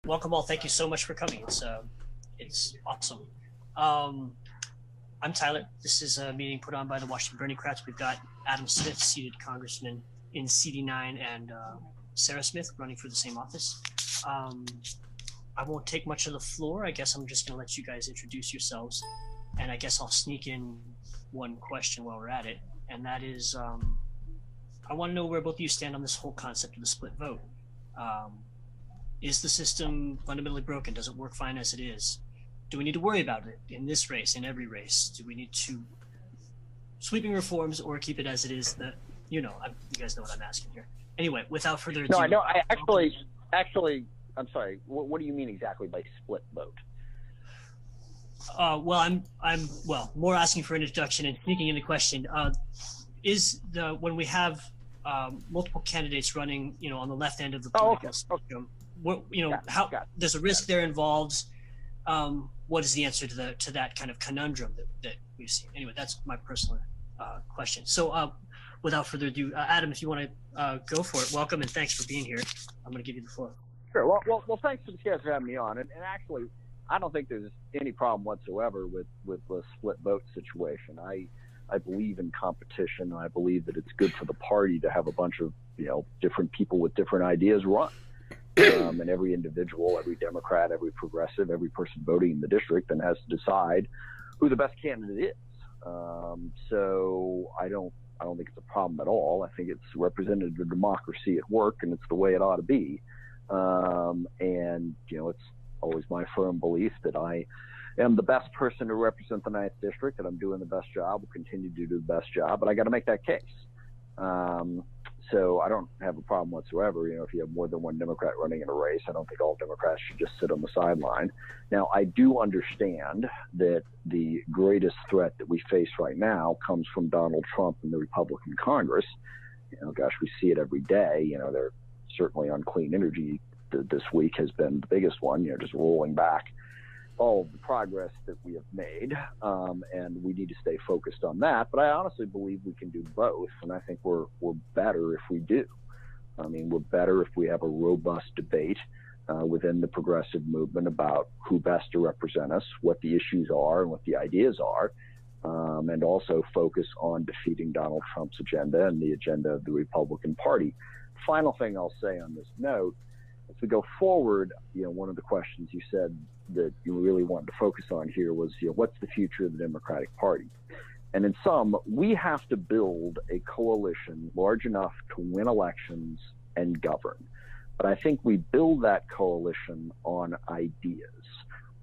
welcome all. Thank you so much for coming. It's awesome. I'm Tyler. This is a meeting put on by the Washington Berniecrats. We've got Adam Smith, seated congressman in CD9, and Sarah Smith running for the same office. I won't take much of the floor. I guess I'm just going to let you guys introduce yourselves. And I guess I'll sneak in one question while we're at it. And that is, I want to know where both of you stand on this whole concept of the split vote. Is the system fundamentally broken? Does it work fine as it is? Do we need to worry about it in this race, in every race? Do we need to sweeping reforms or keep it as it is? You guys know what I'm asking here. Anyway, without further ado. No, I know. I actually, I'm sorry. What do you mean exactly by split vote? Well, I'm more asking for an introduction and sneaking in the question. When we have multiple candidates running, on the left end of the political spectrum, there's a risk there involved. What is the answer to that kind of conundrum that we've seen? Anyway, that's my personal question. So without further ado, Adam, if you want to go for it, welcome and thanks for being here. I'm going to give you the floor. Sure. Well, thanks to the guys for having me on. And actually, I don't think there's any problem whatsoever with the split vote situation. I believe in competition. I believe that it's good for the party to have a bunch of different people with different ideas run. And every individual, every Democrat, every progressive, every person voting in the district then has to decide who the best candidate is. So I don't think it's a problem at all. I think it's representative democracy at work, and it's the way it ought to be. It's always my firm belief that I am the best person to represent the 9th District, that I'm doing the best job, will continue to do the best job, but I got to make that case. So I don't have a problem whatsoever. If you have more than one Democrat running in a race, I don't think all Democrats should just sit on the sideline. Now, I do understand that the greatest threat that we face right now comes from Donald Trump and the Republican Congress. We see it every day. They're certainly on clean energy. This week has been the biggest one, just rolling back all of the progress that we have made, and we need to stay focused on that. But I honestly believe we can do both, and I think we're better if we do. We're better if we have a robust debate within the progressive movement about who best to represent us, what the issues are, and what the ideas are, and also focus on defeating Donald Trump's agenda and the agenda of the Republican Party. Final thing I'll say on this note, as we go forward, one of the questions you said that you really wanted to focus on here was, what's the future of the Democratic Party? And in sum, we have to build a coalition large enough to win elections and govern. But I think we build that coalition on ideas,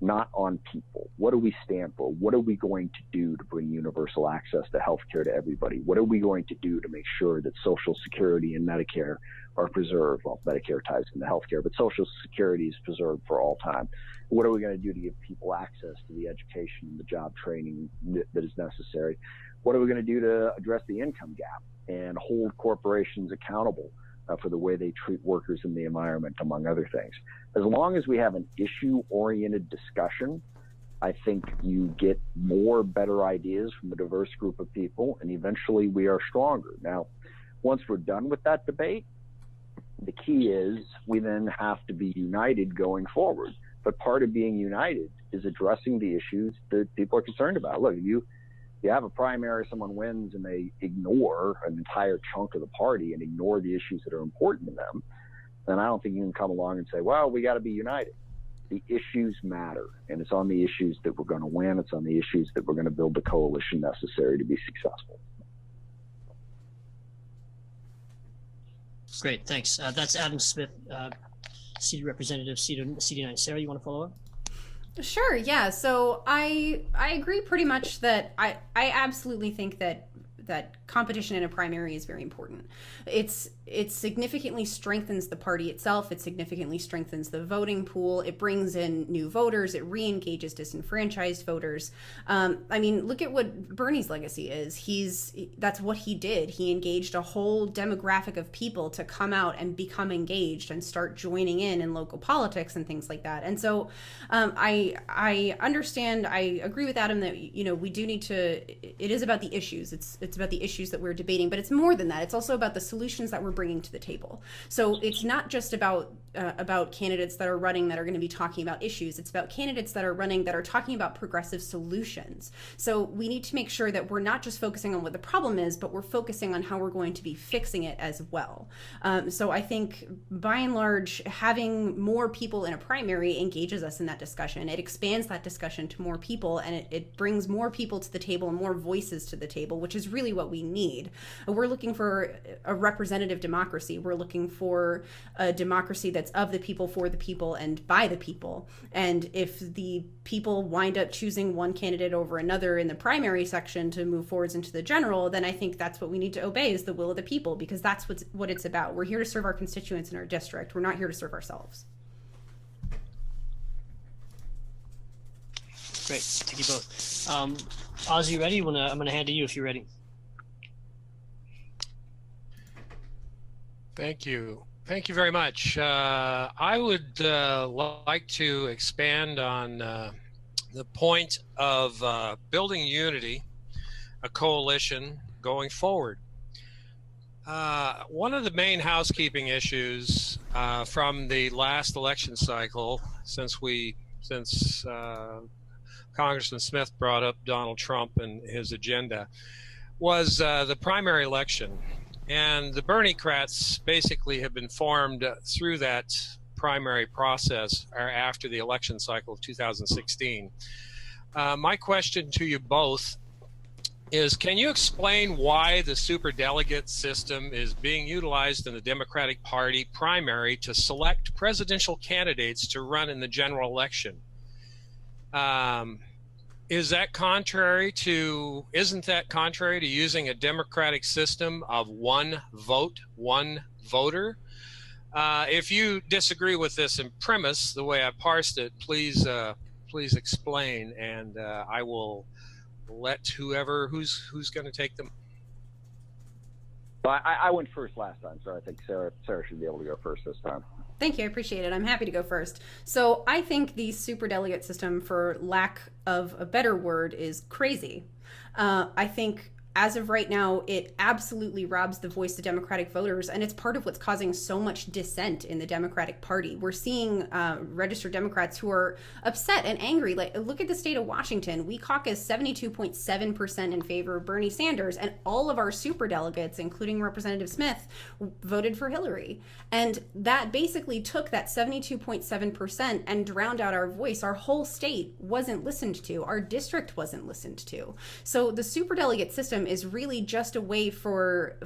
not on people. What do we stand for? What are we going to do to bring universal access to health care to everybody? What are we going to do to make sure that Social Security and Medicare are preserved? Well, Medicare ties into health care, but Social Security is preserved for all time. What are we going to do to give people access to the education and the job training that is necessary? What are we going to do to address the income gap and hold corporations accountable for the way they treat workers in the environment, among other things? As long as we have an issue-oriented discussion, I think you get more better ideas from a diverse group of people, and eventually we are stronger. Now, once we're done with that debate, the key is we then have to be united going forward. But part of being united is addressing the issues that people are concerned about. Look, if you have a primary, someone wins and they ignore an entire chunk of the party and ignore the issues that are important to them, then I don't think you can come along and say, well, we got to be united. The issues matter, and it's on the issues that we're going to win. It's on the issues that we're going to build the coalition necessary to be successful. Great, thanks. That's Adam Smith, seated representative, CD9. Sarah, you want to follow up? Sure, yeah. So I agree pretty much that I absolutely think that competition in a primary is very important. It significantly strengthens the party itself. It significantly strengthens the voting pool. It brings in new voters. It re-engages disenfranchised voters. Look at what Bernie's legacy is. That's what he did. He engaged a whole demographic of people to come out and become engaged and start joining in local politics and things like that. And so I understand. I agree with Adam that we do need to. It is about the issues. It's about the issues that we're debating, but it's more than that. It's also about the solutions that we're bringing to the table. So it's not just about candidates that are running that are going to be talking about issues. It's about candidates that are running that are talking about progressive solutions. So we need to make sure that we're not just focusing on what the problem is, but we're focusing on how we're going to be fixing it as well. So I think by and large, having more people in a primary engages us in that discussion. It expands that discussion to more people, and it brings more people to the table and more voices to the table, which is really what we need. We're looking for a representative democracy. We're looking for a democracy that's of the people, for the people, and by the people. And if the people wind up choosing one candidate over another in the primary section to move forwards into the general, then I think that's what we need to obey, is the will of the people, because that's what it's about. We're here to serve our constituents in our district. We're not here to serve ourselves. Great, thank you both. Oz, you ready? I'm gonna hand to you if you're ready. Thank you. Thank you very much. I would like to expand on the point of building unity, a coalition going forward. One of the main housekeeping issues from the last election cycle, since Congressman Smith brought up Donald Trump and his agenda, was the primary election. And the Berniecrats basically have been formed through that primary process after the election cycle of 2016. My question to you both is, can you explain why the superdelegate system is being utilized in the Democratic Party primary to select presidential candidates to run in the general election? Isn't that contrary to using a democratic system of one vote, one voter? If you disagree with this in premise, the way I parsed it, please explain, and I will let who's going to take them. But I went first last time, so I think Sarah should be able to go first this time. Thank you. I appreciate it. I'm happy to go first. So I think the superdelegate system, for lack of a better word, is crazy. I think as of right now, it absolutely robs the voice of Democratic voters, and it's part of what's causing so much dissent in the Democratic Party. We're seeing registered Democrats who are upset and angry. Like, look at the state of Washington. We caucus 72.7% in favor of Bernie Sanders, and all of our superdelegates, including Representative Smith, voted for Hillary. And that basically took that 72.7% and drowned out our voice. Our whole state wasn't listened to. Our district wasn't listened to. So the superdelegate system is really just a way for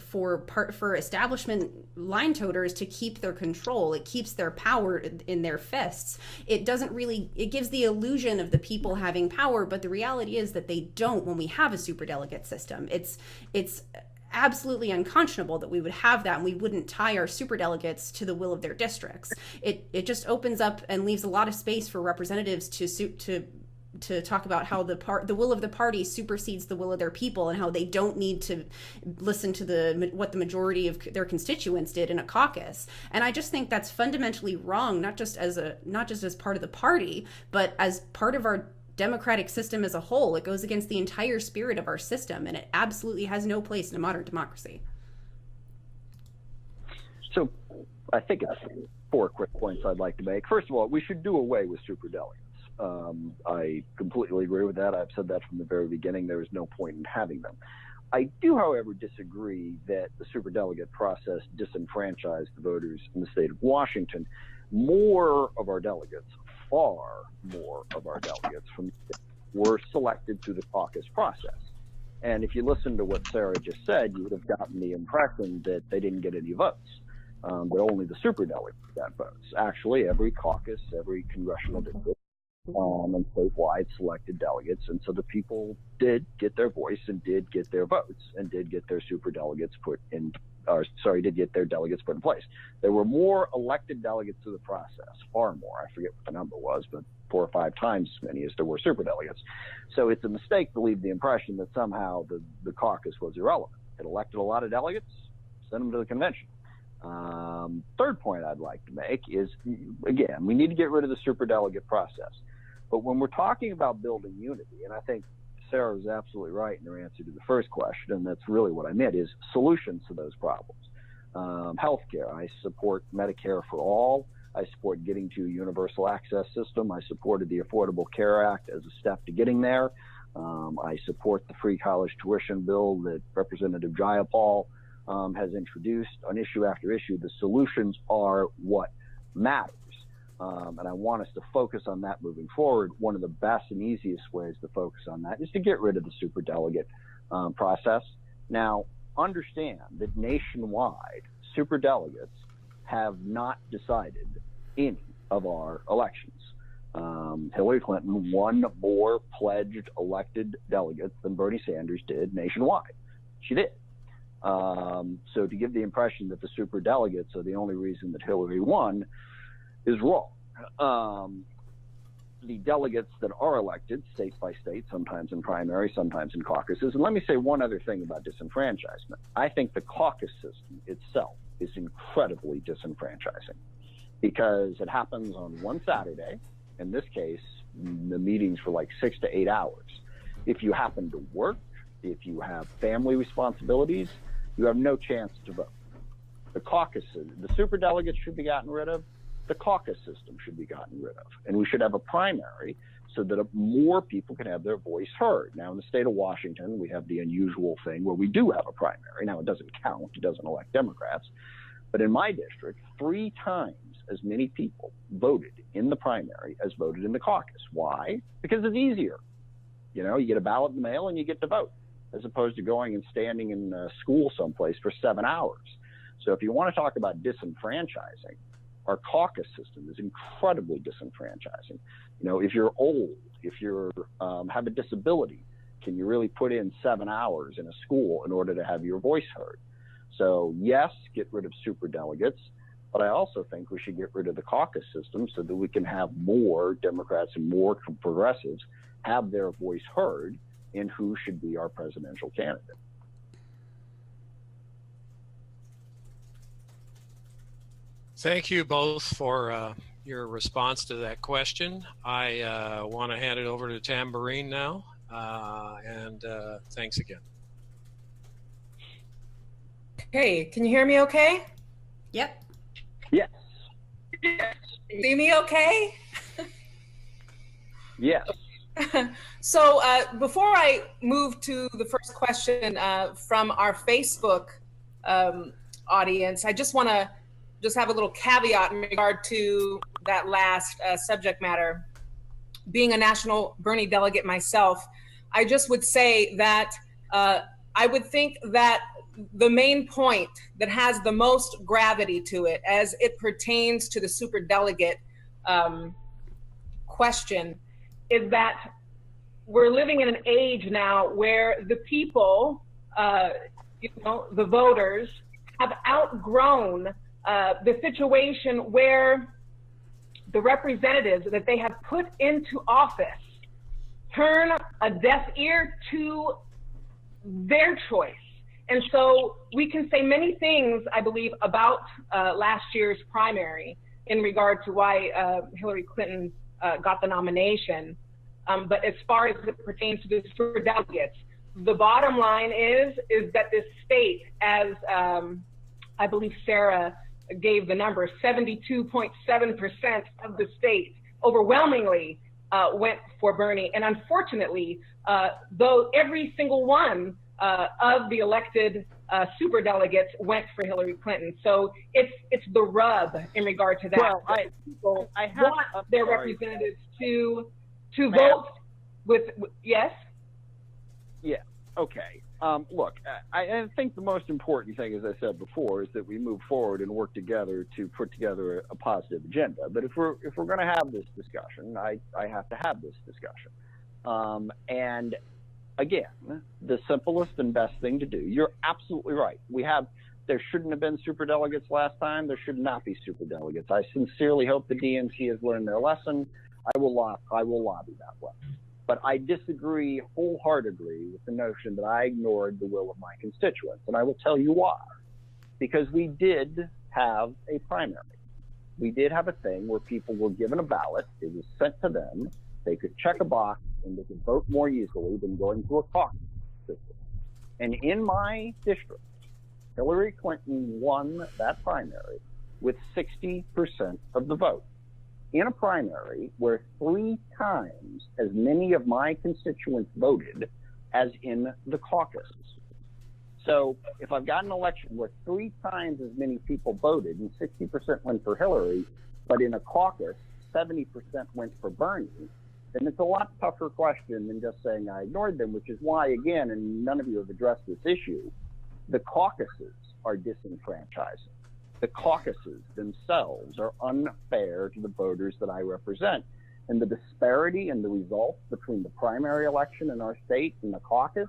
establishment line toters to keep their control. It keeps their power in their fists. It gives the illusion of the people having power, but the reality is that they don't when we have a superdelegate system. It's absolutely unconscionable that we would have that, and we wouldn't tie our superdelegates to the will of their districts. It just opens up and leaves a lot of space for representatives to talk about how the will of the party supersedes the will of their people, and how they don't need to listen to what the majority of their constituents did in a caucus. And I just think that's fundamentally wrong, not just as part of the party, but as part of our democratic system as a whole. It goes against the entire spirit of our system, and it absolutely has no place in a modern democracy. So I think it's 4 quick points I'd like to make. First of all, we should do away with superdelegates. I completely agree with that. I've said that from the very beginning. There is no point in having them. I do, however, disagree that the superdelegate process disenfranchised the voters in the state of Washington. More of our delegates, far more of our delegates were selected through the caucus process. And if you listen to what Sarah just said, you would have gotten the impression that they didn't get any votes, that only the superdelegates got votes. Actually, every caucus, every congressional district, and statewide selected delegates, and so the people did get their voice and did get their votes and did get their superdelegates did get their delegates put in place. There were more elected delegates to the process, far more. I forget what the number was, but 4 or 5 times as many as there were superdelegates. So it's a mistake to leave the impression that somehow the caucus was irrelevant. It elected a lot of delegates, sent them to the convention. Third point I'd like to make is, again, we need to get rid of the superdelegate process. But when we're talking about building unity, and I think Sarah was absolutely right in her answer to the first question, and that's really what I meant, is solutions to those problems. Healthcare. I support Medicare for all. I support getting to a universal access system. I supported the Affordable Care Act as a step to getting there. I support the free college tuition bill that Representative Jayapal has introduced on issue after issue. The solutions are what matters. And I want us to focus on that moving forward. One of the best and easiest ways to focus on that is to get rid of the superdelegate process. Now, understand that nationwide, superdelegates have not decided any of our elections. Hillary Clinton won more pledged elected delegates than Bernie Sanders did nationwide. She did. So to give the impression that the superdelegates are the only reason that Hillary won is wrong. The delegates that are elected state by state, sometimes in primaries, sometimes in caucuses. And let me say one other thing about disenfranchisement. I think the caucus system itself is incredibly disenfranchising because it happens on one Saturday. In this case, the meetings for like 6 to 8 hours. If you happen to work, if you have family responsibilities, you have no chance to vote. The caucuses, the superdelegates should be gotten rid of. The caucus system should be gotten rid of. And we should have a primary so that more people can have their voice heard. Now, in the state of Washington, we have the unusual thing where we do have a primary. Now, it doesn't count. It doesn't elect Democrats. But in my district, 3 times as many people voted in the primary as voted in the caucus. Why? Because it's easier. You know, you get a ballot in the mail and you get to vote, as opposed to going and standing in school someplace for 7 hours. So if you want to talk about disenfranchising, our caucus system is incredibly disenfranchising. You know, if you're old, if you have a disability, can you really put in 7 hours in a school in order to have your voice heard? So yes, get rid of superdelegates, but I also think we should get rid of the caucus system so that we can have more Democrats and more progressives have their voice heard in who should be our presidential candidate. Thank you both for your response to that question. I want to hand it over to Tambourine now, and thanks again. Okay, can you hear me okay? Yep. Yes. See me okay? Yes. So before I move to the first question from our Facebook audience, I just want to have a little caveat in regard to that last subject matter. Being a national Bernie delegate myself, I just would say that I would think that the main point that has the most gravity to it as it pertains to the superdelegate question is that we're living in an age now where the people, the voters, have outgrown the situation where the representatives that they have put into office turn a deaf ear to their choice. And so we can say many things, I believe, about last year's primary in regard to why Hillary Clinton got the nomination. But as far as it pertains to the superdelegates, the bottom line is that this state, as I believe Sarah gave the number, 72.7% of the state overwhelmingly went for Bernie. And unfortunately, though every single one of the elected superdelegates went for Hillary Clinton. So it's the rub in regard to that. Well, people want their representatives to vote with yes? Yeah, okay. Look, I think the most important thing, as I said before, is that we move forward and work together to put together a positive agenda. But if we're going to have this discussion, I have to have this discussion. And again, the simplest and best thing to do. You're absolutely right. There shouldn't have been superdelegates last time. There should not be superdelegates. I sincerely hope the DNC has learned their lesson. I will lobby that way. But I disagree wholeheartedly with the notion that I ignored the will of my constituents. And I will tell you why. Because we did have a primary. We did have a thing where people were given a ballot. It was sent to them. They could check a box and they could vote more easily than going through a caucus system. And in my district, Hillary Clinton won that primary with 60% of the vote in a primary where 3 times as many of my constituents voted as in the caucus. So if I've got an election where 3 times as many people voted and 60% went for Hillary, but in a caucus, 70% went for Bernie, then it's a lot tougher question than just saying I ignored them, which is why, again, and none of you have addressed this issue, the caucuses are disenfranchising. The caucuses themselves are unfair to the voters that I represent. And the disparity in the results between the primary election in our state and the caucus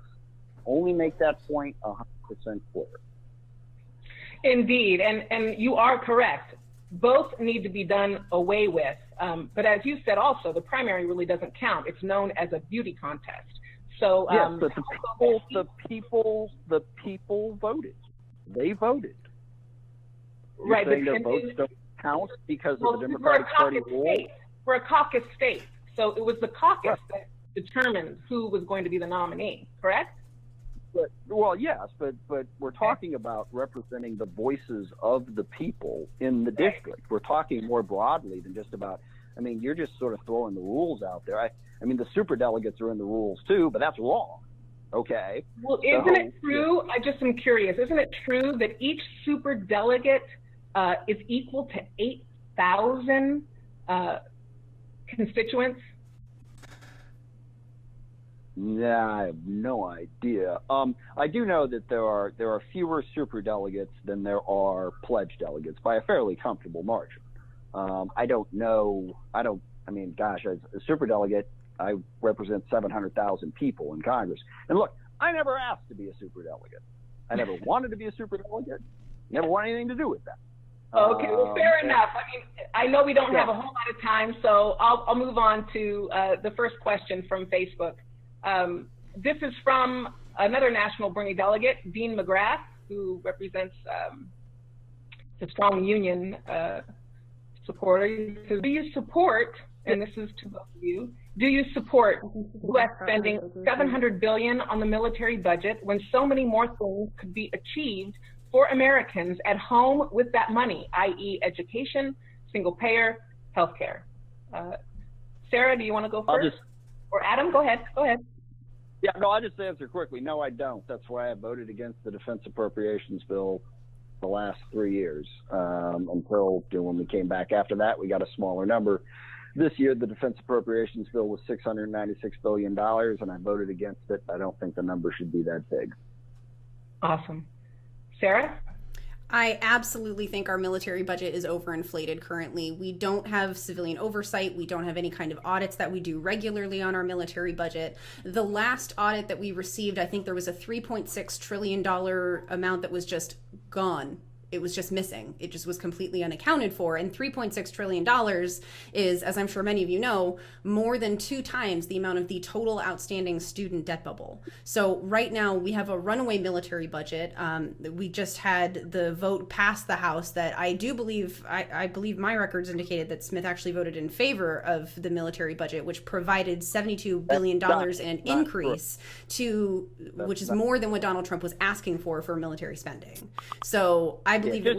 only make that point 100% clear. Indeed, and you are correct. Both need to be done away with. But as you said also, the primary really doesn't count. It's known as a beauty contest. So yes, but the people voted. They voted. You're right, saying their votes don't count because of the Democratic Party rule? We're a caucus state. So it was the caucus that determined who was going to be the nominee, correct? But, well, yes, but we're talking about representing the voices of the people in the district. We're talking more broadly than just about, I mean, you're just sort of throwing the rules out there. I mean, the superdelegates are in the rules too, but that's wrong. Okay. Well, isn't it true? I just am curious. Isn't it true that each superdelegate is equal to 8,000 constituents? Yeah, I have no idea. I do know that there are fewer superdelegates than there are pledged delegates by a fairly comfortable margin. I don't know. I mean, gosh, as a superdelegate, I represent 700,000 people in Congress. And look, I never asked to be a superdelegate. I never wanted to be a superdelegate. Never wanted anything to do with that. Okay, well, fair enough. I mean, I know we don't have a whole lot of time, so I'll move on to the first question from Facebook. This is from another National Bernie delegate, Dean McGrath, who represents the strong union supporter. He says, do you support, and this is to both of you, do you support U.S. spending $700 billion on the military budget when so many more things could be achieved for Americans at home with that money, i.e. education, single payer, healthcare? Sarah, do you want to go first? Or Adam, go ahead. Go ahead. Yeah, no, I'll just answer quickly. No, I don't. That's why I voted against the defense appropriations bill the last 3 years until when we came back after that, we got a smaller number. This year, the defense appropriations bill was $696 billion, and I voted against it. I don't think the number should be that big. Awesome. Sarah? I absolutely think our military budget is overinflated currently. We don't have civilian oversight. We don't have any kind of audits that we do regularly on our military budget. The last audit that we received, I think there was a $3.6 trillion amount that was just gone. It was just missing. It just was completely unaccounted for. And $3.6 trillion is, as I'm sure many of you know, more than 2 times the amount of the total outstanding student debt bubble. So right now we have a runaway military budget. We just had the vote pass the House that I do believe, I believe my records indicated that Smith actually voted in favor of the military budget, which provided $72 billion in an increase to, which is more than what Donald Trump was asking for military spending. So I believe that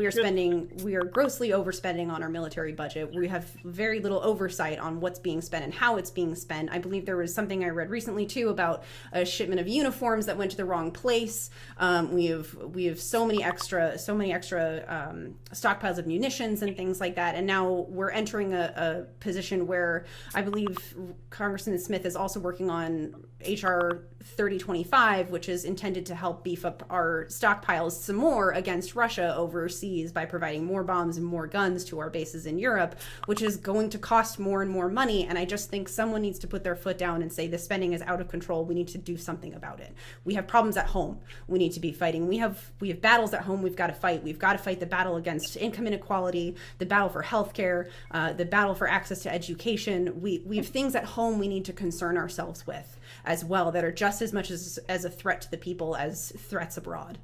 we are grossly overspending on our military budget. We have very little oversight on what's being spent and how it's being spent. I believe there was something I read recently too about a shipment of uniforms that went to the wrong place. We have so many extra stockpiles of munitions and things like that. And now we're entering a position where I believe Congressman Smith is also working on HR 3025, which is intended to help beef up our stockpiles some more against Russia overseas by providing more bombs and more guns to our bases in Europe, which is going to cost more and more money. And I just think someone needs to put their foot down and say the spending is out of control. We need to do something about it. We have problems at home. We need to be fighting. We have battles at home we've got to fight. We've got to fight the battle against income inequality, the battle for healthcare, the battle for access to education. We have things at home we need to concern ourselves with as well that are just as much as a threat to the people as threats abroad.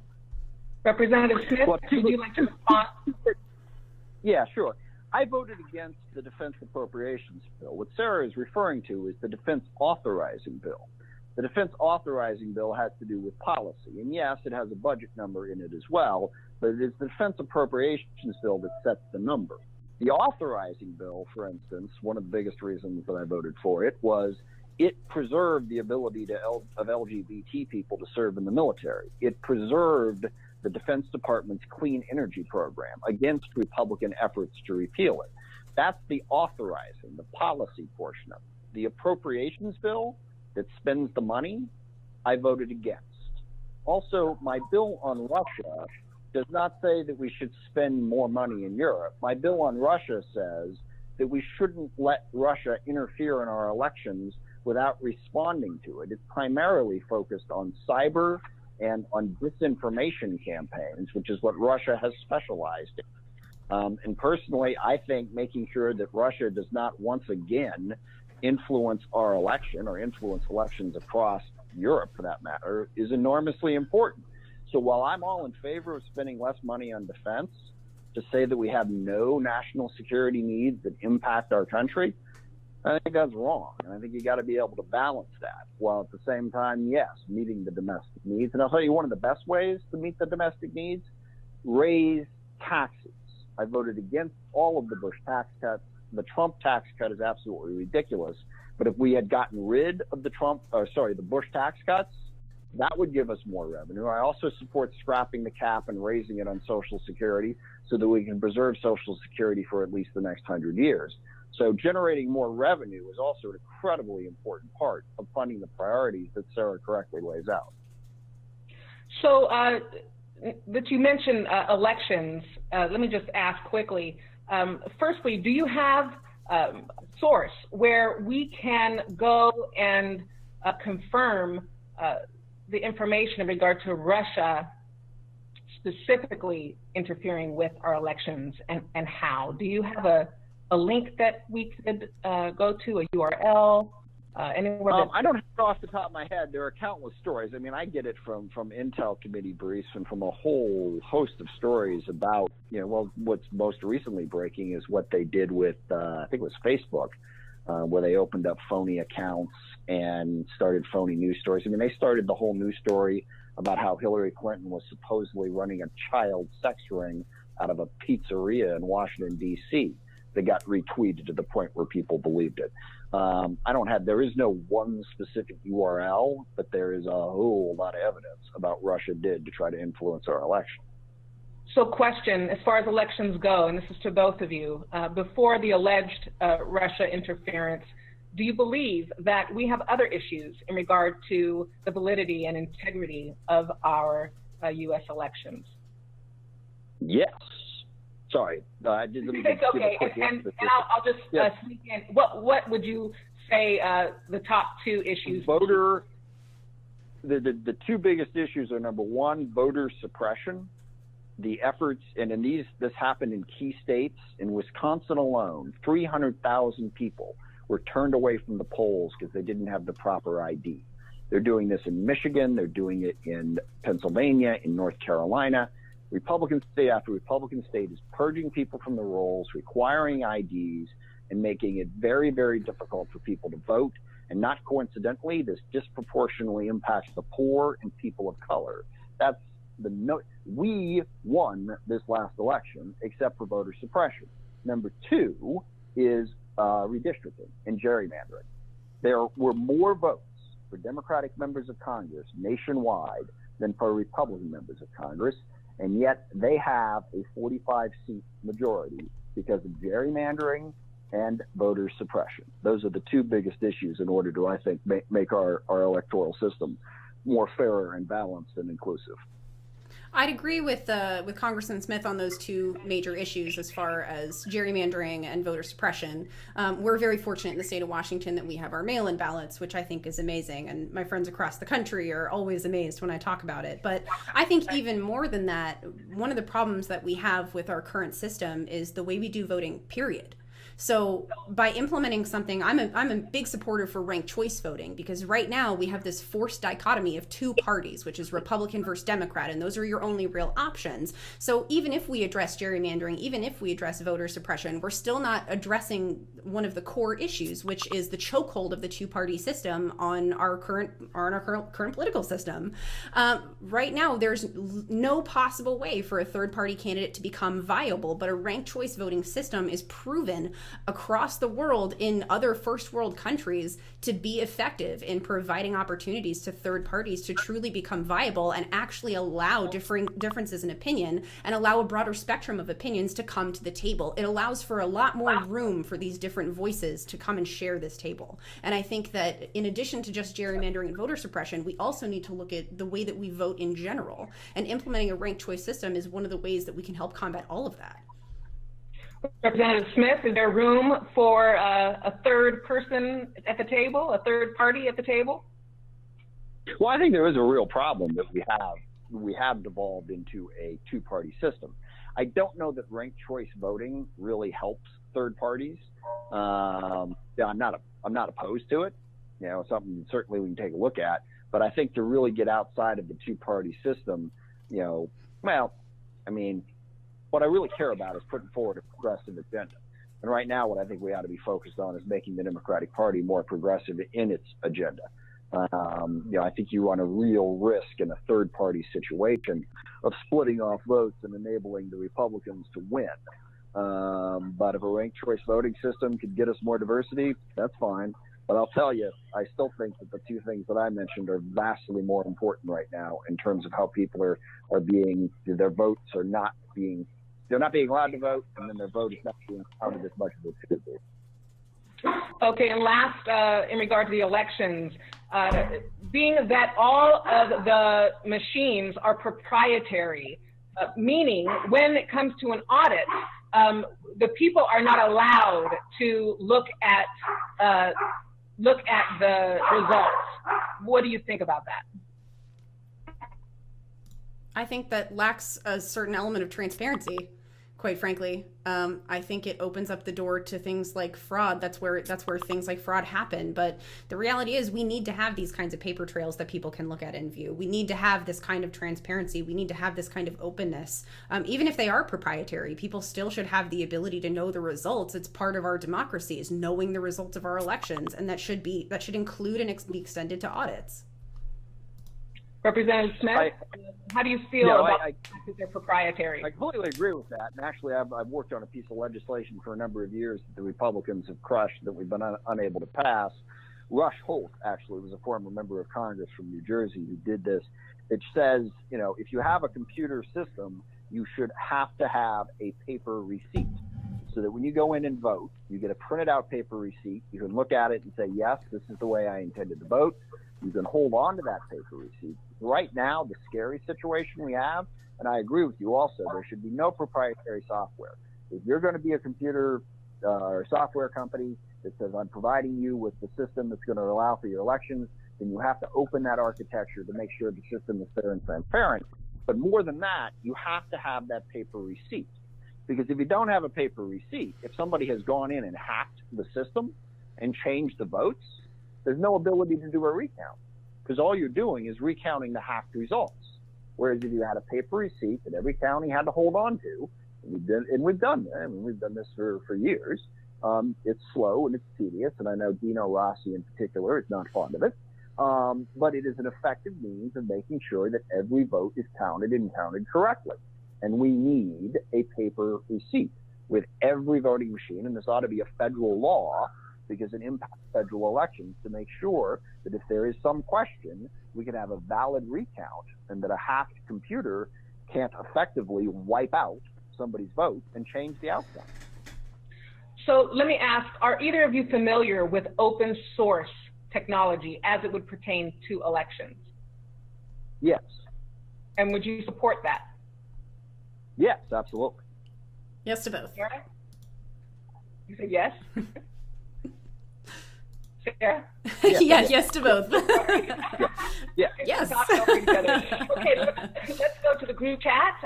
Representative Smith, would you like to respond? Yeah, sure. I voted against the defense appropriations bill. What Sarah is referring to is the defense authorizing bill. The defense authorizing bill has to do with policy. And yes, it has a budget number in it as well, but it's the defense appropriations bill that sets the number. The authorizing bill, for instance, one of the biggest reasons that I voted for it was it preserved the ability of LGBT people to serve in the military. It preserved the Defense Department's clean energy program against Republican efforts to repeal it. That's the authorizing, the policy portion of it. The appropriations bill that spends the money, I voted against. Also, my bill on Russia does not say that we should spend more money in Europe. My bill on Russia says that we shouldn't let Russia interfere in our elections without responding to it. It's primarily focused on cyber and on disinformation campaigns, which is what Russia has specialized in. And personally, I think making sure that Russia does not once again influence our election or influence elections across Europe, for that matter, is enormously important. So while I'm all in favor of spending less money on defense, to say that we have no national security needs that impact our country, I think that's wrong. And I think you got to be able to balance that while at the same time, yes, meeting the domestic needs. And I'll tell you one of the best ways to meet the domestic needs, raise taxes. I voted against all of the Bush tax cuts. The Trump tax cut is absolutely ridiculous. But if we had gotten rid of the Bush tax cuts, that would give us more revenue. I also support scrapping the cap and raising it on Social Security so that we can preserve Social Security for at least the next 100 years. So generating more revenue is also an incredibly important part of funding the priorities that Sarah correctly lays out. So that you mentioned elections, let me just ask quickly. Firstly, do you have a source where we can go and confirm the information in regard to Russia specifically interfering with our elections, and how? Do you have a link that we could go to, a URL, anywhere? I don't have it off the top of my head. There are countless stories. I mean, I get it from Intel committee briefs and from a whole host of stories about, what's most recently breaking is what they did with, I think it was Facebook, where they opened up phony accounts and started phony news stories. I mean, they started the whole news story about how Hillary Clinton was supposedly running a child sex ring out of a pizzeria in Washington, D.C. that got retweeted to the point where people believed it. There is no one specific URL, but there is a whole lot of evidence about Russia did to try to influence our election. So question, as far as elections go, and this is to both of you, before the alleged Russia interference, do you believe that we have other issues in regard to the validity and integrity of our U.S. elections? Yes. Sorry, I didn't. It's okay, and I'll just sneak in. What would you say the top two issues? The two biggest issues are, number one, voter suppression. The efforts, and this happened in key states. In Wisconsin alone, 300,000 people were turned away from the polls because they didn't have the proper ID. They're doing this in Michigan. They're doing it in Pennsylvania, in North Carolina. Republican state after Republican state is purging people from the rolls, requiring IDs, and making it very, very difficult for people to vote. And not coincidentally, this disproportionately impacts the poor and people of color. We won this last election, except for voter suppression. Number two is redistricting and gerrymandering. There were more votes for Democratic members of Congress nationwide than for Republican members of Congress, and yet they have a 45-seat majority because of gerrymandering and voter suppression. Those are the two biggest issues in order to, I think, make our electoral system more fair and balanced and inclusive. I'd agree with Congressman Smith on those two major issues as far as gerrymandering and voter suppression. We're very fortunate in the state of Washington that we have our mail-in ballots, which I think is amazing. And my friends across the country are always amazed when I talk about it. But I think even more than that, one of the problems that we have with our current system is the way we do voting, period. So by implementing something, I'm a big supporter for ranked choice voting, because right now we have this forced dichotomy of two parties, which is Republican versus Democrat, and those are your only real options. So even if we address gerrymandering, even if we address voter suppression, we're still not addressing one of the core issues, which is the chokehold of the two-party system on our current political system. Right now, there's no possible way for a third-party candidate to become viable, but a ranked choice voting system is proven across the world in other first world countries to be effective in providing opportunities to third parties to truly become viable and actually allow differences in opinion and allow a broader spectrum of opinions to come to the table. It allows for a lot more room for these different voices to come and share this table. And I think that in addition to just gerrymandering and voter suppression, we also need to look at the way that we vote in general. And implementing a ranked choice system is one of the ways that we can help combat all of that. Representative Smith, is there room for a third person at the table, a third party at the table? Well, I think there is a real problem that we have devolved into a two-party system. I don't know that ranked choice voting really helps third parties. I'm not opposed to it. Something certainly we can take a look at. But I think to really get outside of the two-party system, what I really care about is putting forward a progressive agenda. And right now, what I think we ought to be focused on is making the Democratic Party more progressive in its agenda. I think you run a real risk in a third-party situation of splitting off votes and enabling the Republicans to win. But if a ranked choice voting system could get us more diversity, that's fine. But I'll tell you, I still think that the two things that I mentioned are vastly more important right now in terms of how people are being, their votes are not being, they're not being allowed to vote, and then their vote is not being counted as much as it should be. Okay, and last, in regard to the elections, being that all of the machines are proprietary, meaning when it comes to an audit, the people are not allowed to look at the results. What do you think about that? I think that lacks a certain element of transparency, quite frankly. I think it opens up the door to things like fraud. That's where things like fraud happen. But the reality is we need to have these kinds of paper trails that people can look at and view. We need to have this kind of transparency. We need to have this kind of openness. Even if they are proprietary, people still should have the ability to know the results. It's part of our democracy, is knowing the results of our elections, and that should include and be extended to audits. Representative Smith, how do you feel about the fact that they're proprietary? I completely agree with that. And actually, I've worked on a piece of legislation for a number of years that the Republicans have crushed that we've been unable to pass. Rush Holt, actually, was a former member of Congress from New Jersey who did this. It says, if you have a computer system, you should have to have a paper receipt so that when you go in and vote, you get a printed out paper receipt. You can look at it and say, yes, this is the way I intended to vote. You can hold on to that paper receipt. Right now, the scary situation we have, and I agree with you also, there should be no proprietary software. If you're going to be a computer or software company that says, I'm providing you with the system that's going to allow for your elections, then you have to open that architecture to make sure the system is fair and transparent. But more than that, you have to have that paper receipt. Because if you don't have a paper receipt, if somebody has gone in and hacked the system and changed the votes, there's no ability to do a recount, because all you're doing is recounting the hacked results. Whereas if you had a paper receipt that every county had to hold on to, and we've done this for years, it's slow and it's tedious, and I know Dino Rossi in particular is not fond of it, but it is an effective means of making sure that every vote is counted and counted correctly. And we need a paper receipt with every voting machine, and this ought to be a federal law, because it impacts federal elections, to make sure that if there is some question, we can have a valid recount, and that a hacked computer can't effectively wipe out somebody's vote and change the outcome. So let me ask, are either of you familiar with open source technology as it would pertain to elections? Yes. And would you support that? Yes, absolutely. Yes to both. Sarah? You said yes? Sarah? Yes to both. Yeah. Yes. Okay, let's go to the group chat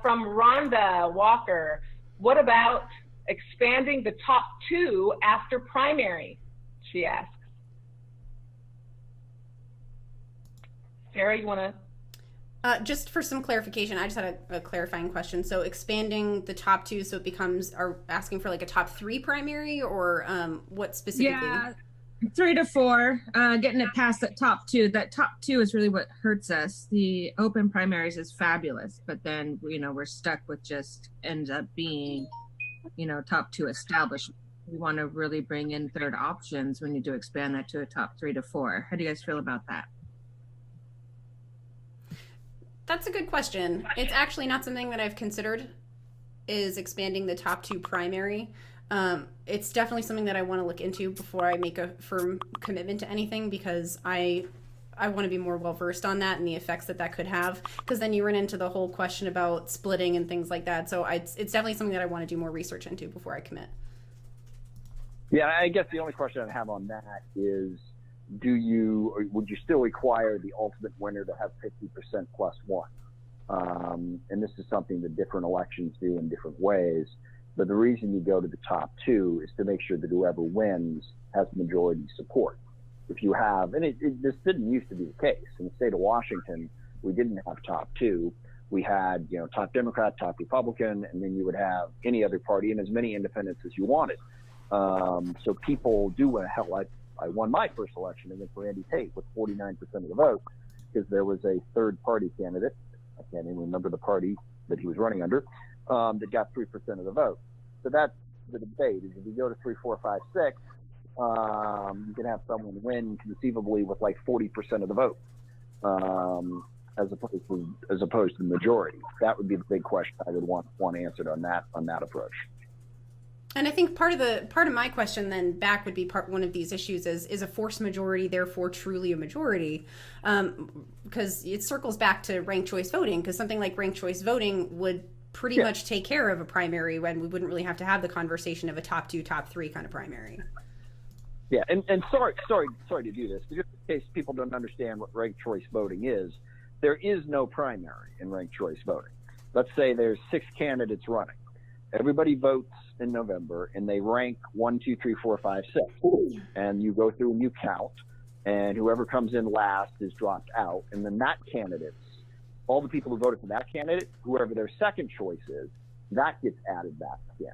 from Rhonda Walker. What about expanding the top 2 after primary, she asks. Sarah, you want to? Just for some clarification, I just had a clarifying question. So expanding the top 2, so it becomes, are asking for like a top 3 primary, or what specifically? Yeah, 3 to 4, getting it past that top 2. That top 2 is really what hurts us. The open primaries is fabulous, but then, you know, we're stuck with just ends up being, you know, top 2 established. We want to really bring in third options when you do expand that to a top 3 to 4. How do you guys feel about that? That's a good question. It's actually not something that I've considered, is expanding the top 2 primary. It's definitely something that I want to look into before I make a firm commitment to anything, because I want to be more well versed on that and the effects that could have, because then you run into the whole question about splitting and things like that. So it's definitely something that I want to do more research into before I commit. Yeah, I guess the only question I have on that is, would you still require the ultimate winner to have 50% plus 1? And this is something that different elections do in different ways. But the reason you go to the top 2 is to make sure that whoever wins has majority support. If you have, and this didn't used to be the case. In the state of Washington, we didn't have top 2. We had, you know, top Democrat, top Republican, and then you would have any other party and as many independents as you wanted. So people do want to hell. I won my first election against Randy Tate with 49% of the vote, because there was a third party candidate, I can't even remember the party that he was running under, that got 3% of the vote. So that's the debate, is if you go to 3, 4, 5, 6, you can have someone win conceivably with like 40% of the vote, as opposed to the majority. That would be the big question I would want answered on that approach. And I think part of my question then back would be one of these issues is a forced majority therefore truly a majority? Because it circles back to ranked choice voting, because something like ranked choice voting would pretty much take care of a primary, when we wouldn't really have to have the conversation of a top 2, top 3 kind of primary. Yeah, and sorry to do this, but just in case people don't understand what ranked choice voting is, there is no primary in ranked choice voting. Let's say there's 6 candidates running. Everybody votes in November, and they rank 1, 2, 3, 4, 5, 6. And you go through and you count, and whoever comes in last is dropped out. And then that candidate's, all the people who voted for that candidate, whoever their second choice is, that gets added back in.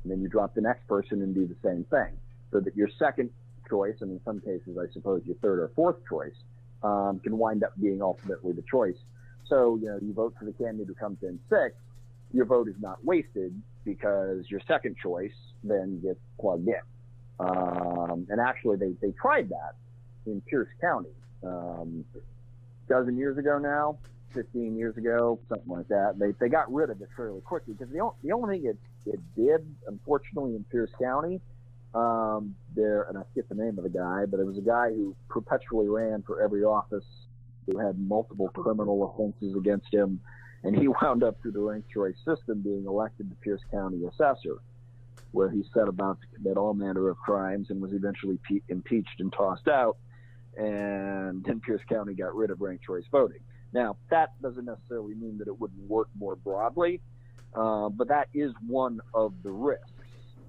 And then you drop the next person and do the same thing. So that your second choice, and in some cases, I suppose your third or fourth choice, can wind up being ultimately the choice. So, you know, you vote for the candidate who comes in 6th, your vote is not wasted, because your second choice then gets plugged in. And actually, they tried that in Pierce County a dozen years ago now, 15 years ago, something like that. They got rid of it fairly quickly, because the only thing it did, unfortunately, in Pierce County, and I forget the name of the guy, but it was a guy who perpetually ran for every office, who had multiple criminal offenses against him. And he wound up through the ranked choice system being elected to Pierce County assessor, where he set about to commit all manner of crimes and was eventually impeached and tossed out. And then Pierce County got rid of ranked choice voting. Now, that doesn't necessarily mean that it wouldn't work more broadly, but that is one of the risks,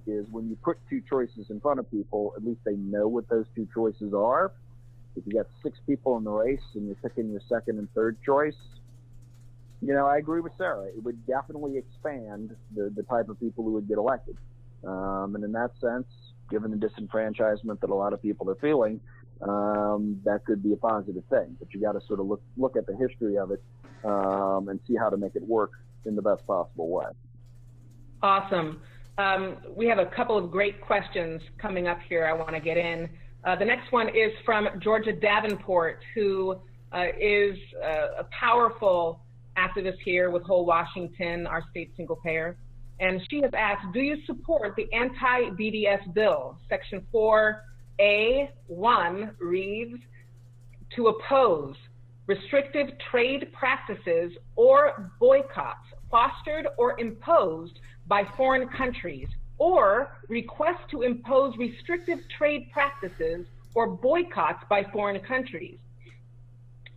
is when you put 2 choices in front of people, at least they know what those 2 choices are. If you got 6 people in the race and you're picking your second and third choice, you know, I agree with Sarah. It would definitely expand the type of people who would get elected. And in that sense, given the disenfranchisement that a lot of people are feeling, that could be a positive thing. But you got to sort of look at the history of it and see how to make it work in the best possible way. Awesome. We have a couple of great questions coming up here I want to get in. The next one is from Georgia Davenport, who is a powerful activist here with Whole Washington, our state single payer. And she has asked, do you support the anti-BDS bill? Section 4A1 reads, to oppose restrictive trade practices or boycotts fostered or imposed by foreign countries, or request to impose restrictive trade practices or boycotts by foreign countries.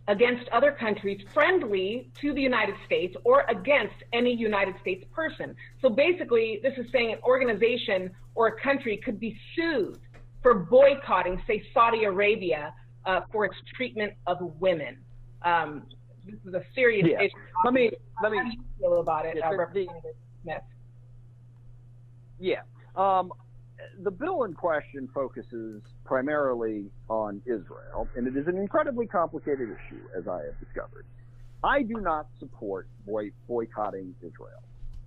against other countries friendly to the United States or against any United States person. So basically, this is saying an organization or a country could be sued for boycotting, say, Saudi Arabia for its treatment of women. This is a serious issue. Let me How do you feel about it, yeah, Representative Smith? Yeah. The bill in question focuses primarily on Israel, and it is an incredibly complicated issue, as I have discovered. I do not support boycotting Israel.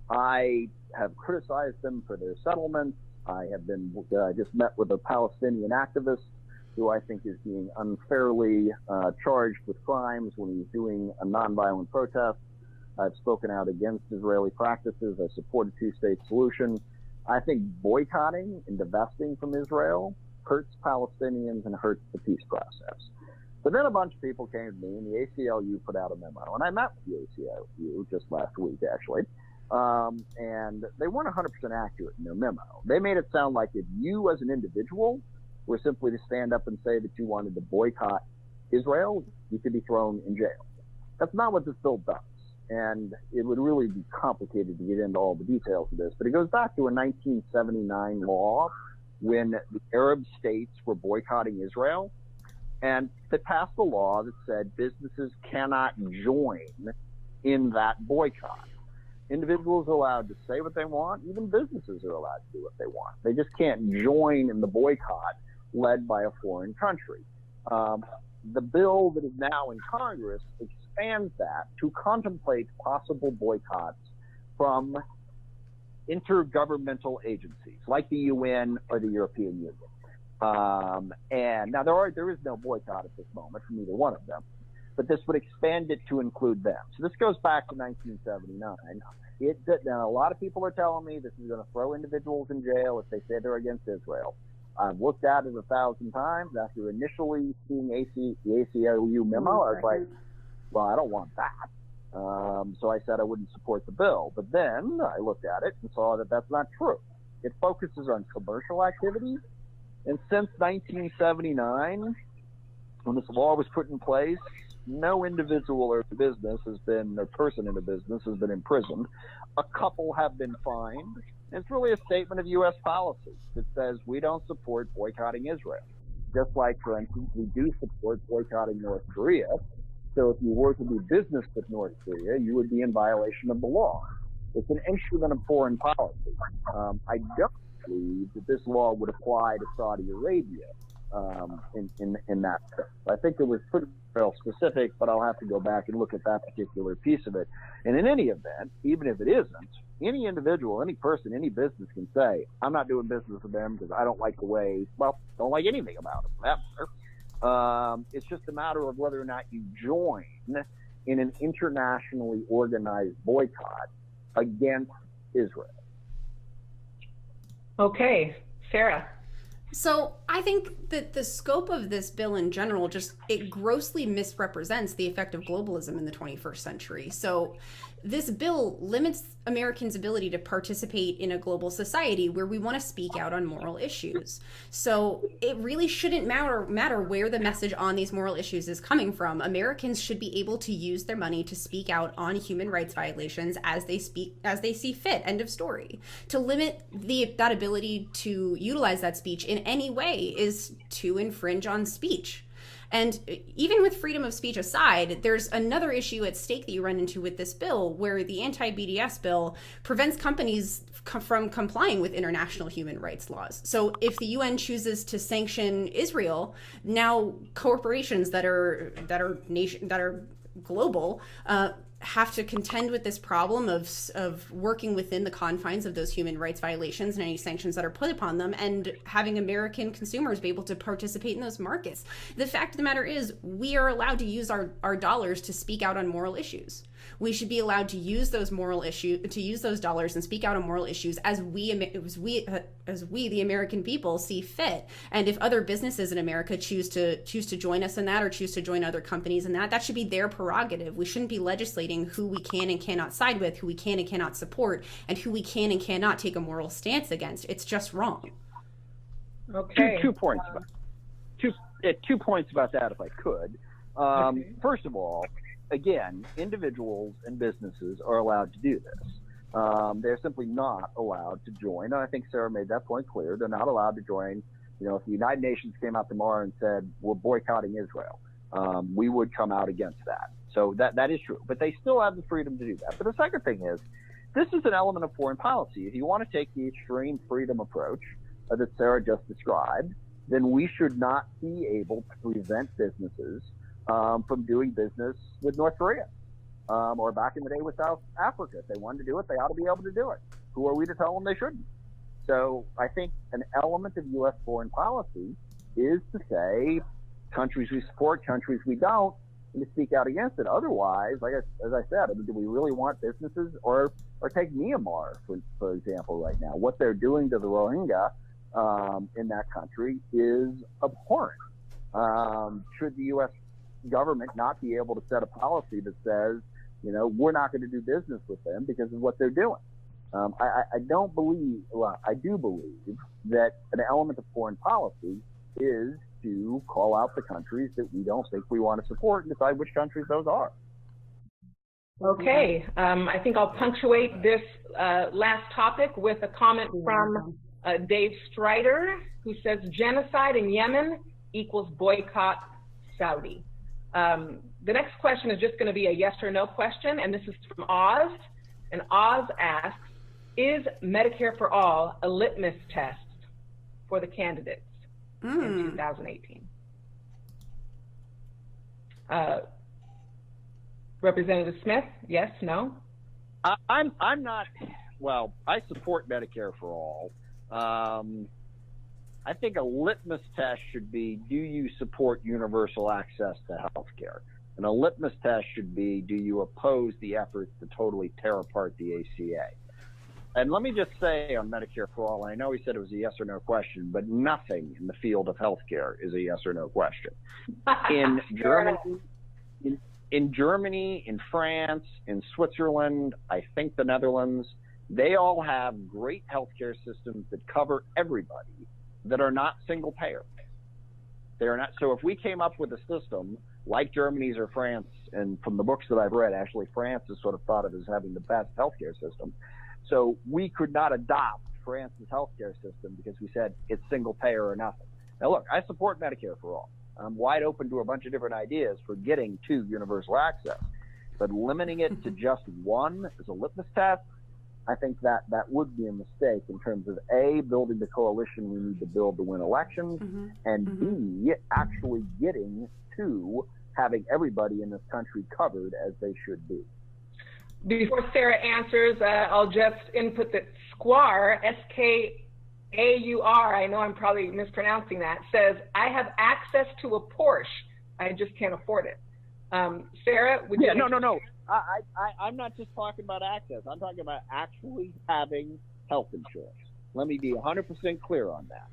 I have criticized them for their settlements. I just met with a Palestinian activist who I think is being unfairly charged with crimes when he's doing a nonviolent protest. I've spoken out against Israeli practices. I support a two-state solution. I think boycotting and divesting from Israel hurts Palestinians and hurts the peace process. But then a bunch of people came to me, and the ACLU put out a memo, and I met with the ACLU just last week, actually, and they weren't 100% accurate in their memo. They made it sound like if you as an individual were simply to stand up and say that you wanted to boycott Israel, you could be thrown in jail. That's not what this bill does. And it would really be complicated to get into all the details of this, but it goes back to a 1979 law when the Arab states were boycotting Israel, and they passed a law that said businesses cannot join in that boycott. Individuals are allowed to say what they want. Even businesses are allowed to do what they want. They just can't join in the boycott led by a foreign country. The bill that is now in Congress expands that to contemplate possible boycotts from intergovernmental agencies like the UN or the European Union. And now there is no boycott at this moment from either one of them, but this would expand it to include them. So this goes back to 1979. Now a lot of people are telling me this is going to throw individuals in jail if they say they're against Israel. I've looked at it 1,000 times. After initially seeing the ACLU memo, I was like, well, I don't want that. So I said I wouldn't support the bill. But then I looked at it and saw that that's not true. It focuses on commercial activities. And since 1979, when this law was put in place, no individual or business or person in a business has been imprisoned. A couple have been fined. It's really a statement of U.S. policy that says we don't support boycotting Israel. Just like, for instance, we do support boycotting North Korea. So if you were to do business with North Korea, you would be in violation of the law. It's an instrument of foreign policy. I don't believe that this law would apply to Saudi Arabia in that sense. I think it was pretty well specific, but I'll have to go back and look at that particular piece of it. And in any event, even if it isn't, any individual, any person, any business can say, I'm not doing business with them because I don't like the way, don't like anything about them, for that matter. It's just a matter of whether or not you join in an internationally organized boycott against Israel. Okay, Sarah. So I think that the scope of this bill in general it grossly misrepresents the effect of globalism in the 21st century. So this bill limits Americans' ability to participate in a global society where we want to speak out on moral issues. So it really shouldn't matter where the message on these moral issues is coming from. Americans should be able to use their money to speak out on human rights violations as they see fit. End of story. To limit that ability to utilize that speech in any way is to infringe on speech. And even with freedom of speech aside, there's another issue at stake that you run into with this bill, where the anti-BDS bill prevents companies from complying with international human rights laws. So if the UN chooses to sanction Israel, now corporations that are global have to contend with this problem of working within the confines of those human rights violations and any sanctions that are put upon them, and having American consumers be able to participate in those markets. The fact of the matter is, we are allowed to use our dollars to speak out on moral issues. We should be allowed to use those dollars and speak out on moral issues as we the American people see fit. And if other businesses in America choose to join us in that, or choose to join other companies in that should be their prerogative. We shouldn't be legislating who we can and cannot side with, who we can and cannot support, and who we can and cannot take a moral stance against. It's just wrong. Okay. Two points about that, if I could. First of all, again, individuals and businesses are allowed to do this. They're simply not allowed to join. And I think Sarah made that point clear. They're not allowed to join. You know, if the United Nations came out tomorrow and said, we're boycotting Israel, we would come out against that. So that is true. But they still have the freedom to do that. But the second thing is, this is an element of foreign policy. If you want to take the extreme freedom approach that Sarah just described, then we should not be able to prevent businesses from doing business with North Korea. Or back in the day with South Africa. If they wanted to do it, they ought to be able to do it. Who are we to tell them they shouldn't? So I think an element of U.S. foreign policy is to say countries we support, countries we don't, and to speak out against it. Otherwise, as I said, I mean, do we really want businesses or take Myanmar, for example, right now? What they're doing to the Rohingya in that country is abhorrent. Should the U.S. government not be able to set a policy that says, you know, we're not going to do business with them because of what they're doing? I do believe that an element of foreign policy is to call out the countries that we don't think we want to support and decide which countries those are. Okay, I think I'll punctuate this last topic with a comment from Dave Strider, who says genocide in Yemen equals boycott Saudi. The next question is just going to be a yes or no question, and this is from Oz. And Oz asks, is Medicare for All a litmus test for the candidates in 2018? Representative Smith, yes, no? I'm not, well, I support Medicare for All. I think a litmus test should be, do you support universal access to health care? And a litmus test should be, do you oppose the efforts to totally tear apart the ACA? And let me just say on Medicare for All, I know he said it was a yes or no question, but nothing in the field of health care is a yes or no question. In Germany, in France, in Switzerland, I think the Netherlands, they all have great healthcare systems that cover everybody that are not single payer. They're not. So if we came up with a system like Germany's or France, and from the books that I've read, actually France is sort of thought of as having the best healthcare system. So we could not adopt France's healthcare system because we said it's single payer or nothing. Now look, I support Medicare for All. I'm wide open to a bunch of different ideas for getting to universal access, but limiting it to just one as a litmus test, I think that would be a mistake in terms of A, building the coalition we need to build to win elections, and B, actually getting to having everybody in this country covered as they should be. Before Sarah answers, I'll just input that SQUAR, S-K-A-U-R, I know I'm probably mispronouncing that, says, I have access to a Porsche, I just can't afford it. Sarah, would you? No. I'm not just talking about access. I'm talking about actually having health insurance. Let me be 100% clear on that.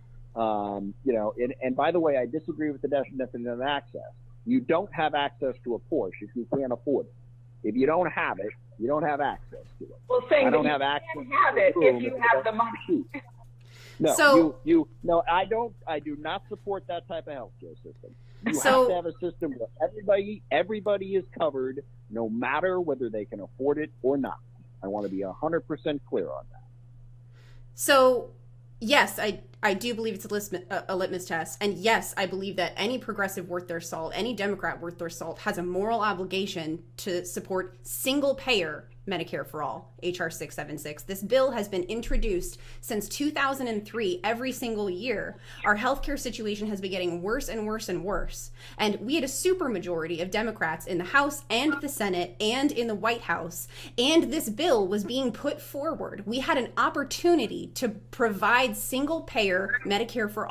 You know, and by the way, I disagree with the definition of access. You don't have access to a Porsche if you can't afford it. If you don't have it, you don't have access to it. Well, saying I don't that have you access can have it if you have the money. No, So- no, I don't. I do not support that type of healthcare system. You So- have to have a system where everybody is covered, no matter whether they can afford it or not. I want to be 100% clear on that. So, yes, I do believe it's a litmus test. And yes, I believe that any progressive worth their salt, any Democrat worth their salt, has a moral obligation to support single payer Medicare for All, HR 676. This bill has been introduced since 2003 every single year. Our healthcare situation has been getting worse and worse and worse. And we had a supermajority of Democrats in the House and the Senate and in the White House. And this bill was being put forward. We had an opportunity to provide single payer Medicare for